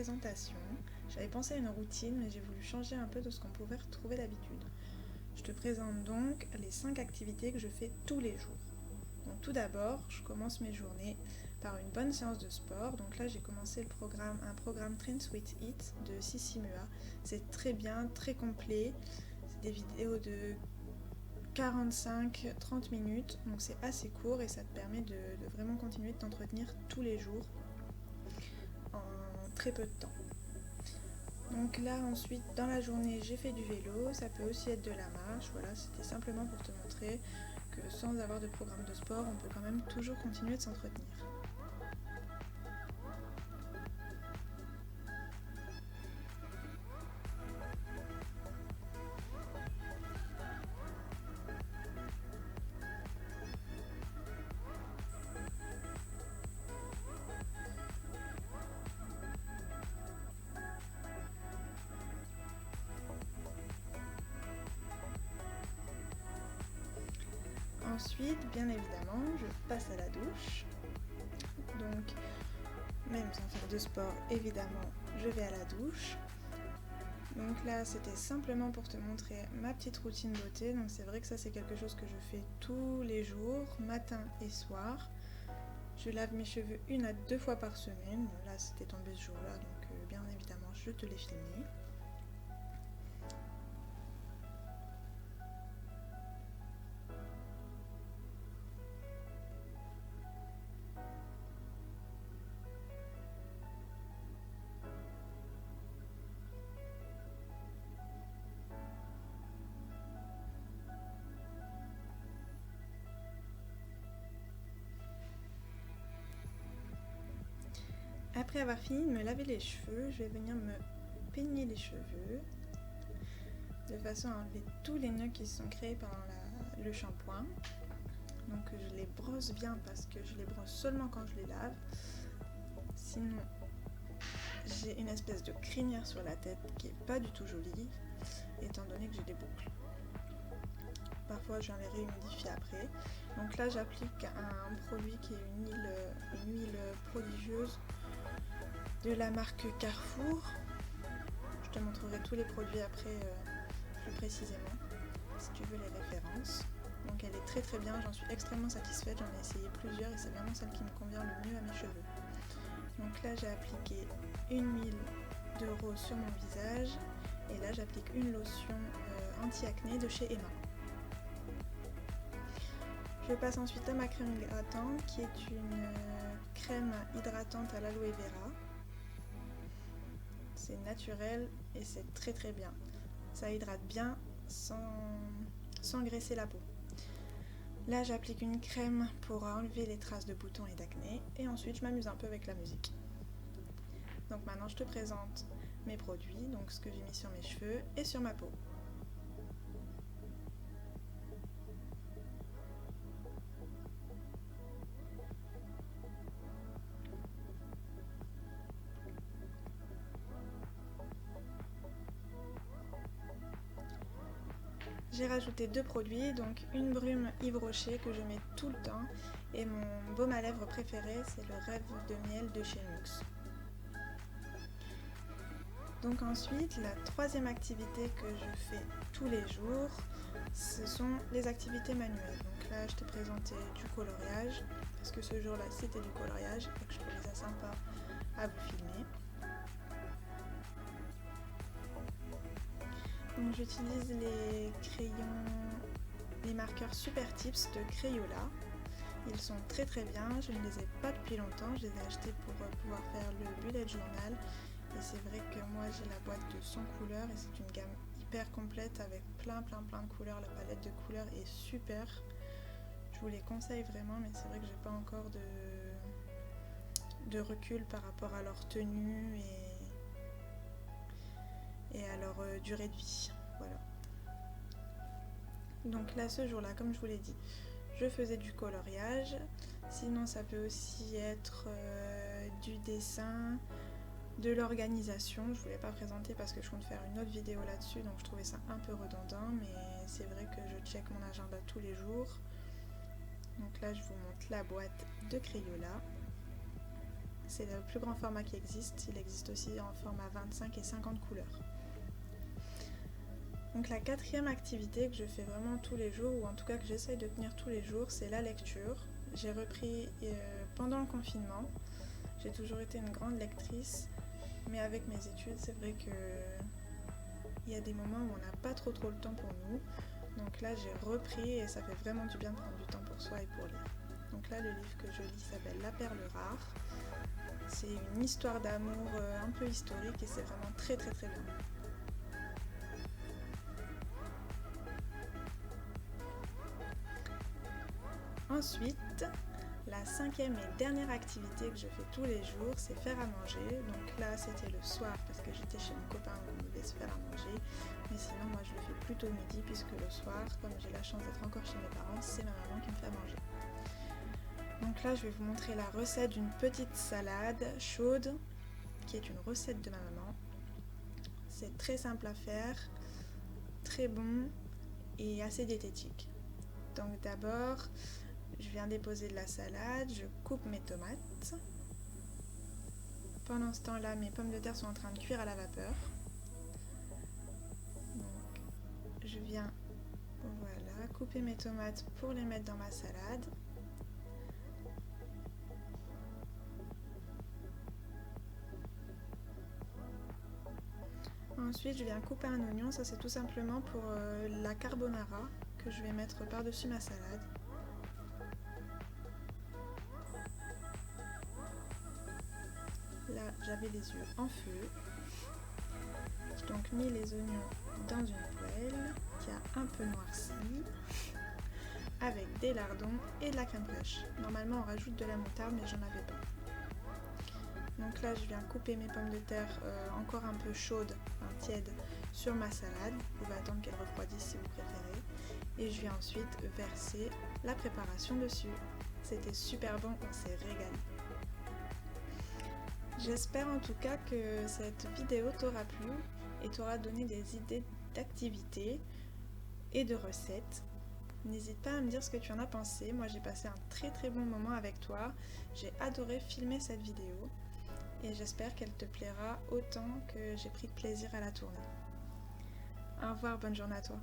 présentation. J'avais pensé à une routine, mais j'ai voulu changer un peu de ce qu'on pouvait retrouver d'habitude. Je te présente donc les 5 activités que je fais tous les jours. Donc tout d'abord, je commence mes journées par une bonne séance de sport. Donc là, j'ai commencé un programme Train Sweet Eat de Sissi Mua. C'est très bien, très complet. C'est des vidéos de 45-30 minutes, donc c'est assez court et ça te permet de vraiment continuer de t'entretenir tous les jours en très peu de temps. Donc là ensuite dans la journée j'ai fait du vélo, ça peut aussi être de la marche, voilà, c'était simplement pour te montrer que sans avoir de programme de sport on peut quand même toujours continuer de s'entretenir. Ensuite, bien évidemment, je passe à la douche. Donc, même sans faire de sport, évidemment, je vais à la douche. Donc là, c'était simplement pour te montrer ma petite routine beauté. Donc c'est vrai que ça, c'est quelque chose que je fais tous les jours, matin et soir. Je lave mes cheveux 1 à 2 fois par semaine. Là, c'était tombé ce jour-là, donc bien évidemment, je te l'ai filmé. Après avoir fini de me laver les cheveux, je vais venir me peigner les cheveux de façon à enlever tous les nœuds qui se sont créés pendant le shampoing. Donc je les brosse bien parce que je les brosse seulement quand je les lave. Sinon, j'ai une espèce de crinière sur la tête qui est pas du tout jolie, étant donné que j'ai des boucles. Parfois, je viens les réhumidifier après. Donc là, j'applique un produit qui est une huile prodigieuse de la marque Carrefour. Je te montrerai tous les produits après plus précisément, si tu veux les références. Donc elle est très très bien, j'en suis extrêmement satisfaite, j'en ai essayé plusieurs et c'est vraiment celle qui me convient le mieux à mes cheveux. Donc là j'ai appliqué une huile de rose sur mon visage et là j'applique une lotion anti-acné de chez Emma. Je passe ensuite à ma crème hydratante qui est une crème hydratante à l'aloe vera. C'est naturel et c'est très très bien. Ça hydrate bien sans graisser la peau. Là j'applique une crème pour enlever les traces de boutons et d'acné et ensuite je m'amuse un peu avec la musique. Donc maintenant je te présente mes produits, donc ce que j'ai mis sur mes cheveux et sur ma peau. J'ai rajouté 2 produits, donc une brume Yves Rocher que je mets tout le temps et mon baume à lèvres préféré c'est le Rêve de miel de chez Nuxe. Donc ensuite, la troisième activité que je fais tous les jours, ce sont les activités manuelles. Donc là, je t'ai présenté du coloriage, parce que ce jour-là, c'était du coloriage et que je trouvais ça sympa à vous filmer. Donc j'utilise les crayons, les marqueurs Super Tips de Crayola. Ils sont très très bien, je ne les ai pas depuis longtemps, je les ai achetés pour pouvoir faire le bullet journal. Et c'est vrai que moi j'ai la boîte de 100 couleurs et c'est une gamme hyper complète avec plein de couleurs. La palette de couleurs est super. Je vous les conseille vraiment, mais c'est vrai que j'ai pas encore de recul par rapport à leur tenue et à leur durée de vie. Voilà. Donc là ce jour-là, comme je vous l'ai dit, je faisais du coloriage. Sinon ça peut aussi être du dessin, de l'organisation. Je ne voulais pas présenter parce que je compte faire une autre vidéo là-dessus, donc je trouvais ça un peu redondant, mais c'est vrai que je check mon agenda tous les jours. Donc là je vous montre la boîte de Crayola. C'est le plus grand format qui existe. Il existe aussi en format 25 et 50 couleurs. Donc la quatrième activité que je fais vraiment tous les jours, ou en tout cas que j'essaye de tenir tous les jours, c'est la lecture. J'ai repris pendant le confinement. J'ai toujours été une grande lectrice, mais avec mes études, c'est vrai qu'il y a des moments où on n'a pas trop le temps pour nous. Donc là, j'ai repris et ça fait vraiment du bien de prendre du temps pour soi et pour lire. Donc là, le livre que je lis s'appelle La Perle Rare. C'est une histoire d'amour un peu historique et c'est vraiment très bien. Ensuite, la cinquième et dernière activité que je fais tous les jours, c'est faire à manger. Donc là, c'était le soir parce que j'étais chez mon copain où on devait se faire à manger. Mais sinon, moi, je le fais plutôt le midi puisque le soir, comme j'ai la chance d'être encore chez mes parents, c'est ma maman qui me fait à manger. Donc là, je vais vous montrer la recette d'une petite salade chaude qui est une recette de ma maman. C'est très simple à faire, très bon et assez diététique. Donc d'abord, je viens déposer de la salade, je coupe mes tomates. Pendant ce temps-là, mes pommes de terre sont en train de cuire à la vapeur. Donc, je viens couper mes tomates pour les mettre dans ma salade. Ensuite, je viens couper un oignon, ça c'est tout simplement pour la carbonara que je vais mettre par-dessus ma salade. Là, j'avais les yeux en feu. J'ai donc mis les oignons dans une poêle qui a un peu noirci avec des lardons et de la crème fraîche. Normalement, on rajoute de la moutarde, mais j'en avais pas. Donc là, je viens couper mes pommes de terre encore un peu chaudes, tièdes, sur ma salade. Vous pouvez attendre qu'elle refroidisse si vous préférez. Et je viens ensuite verser la préparation dessus. C'était super bon, on s'est régalé. J'espère en tout cas que cette vidéo t'aura plu et t'aura donné des idées d'activités et de recettes. N'hésite pas à me dire ce que tu en as pensé. Moi, j'ai passé un très bon moment avec toi. J'ai adoré filmer cette vidéo. Et j'espère qu'elle te plaira autant que j'ai pris de plaisir à la tourner. Au revoir, bonne journée à toi.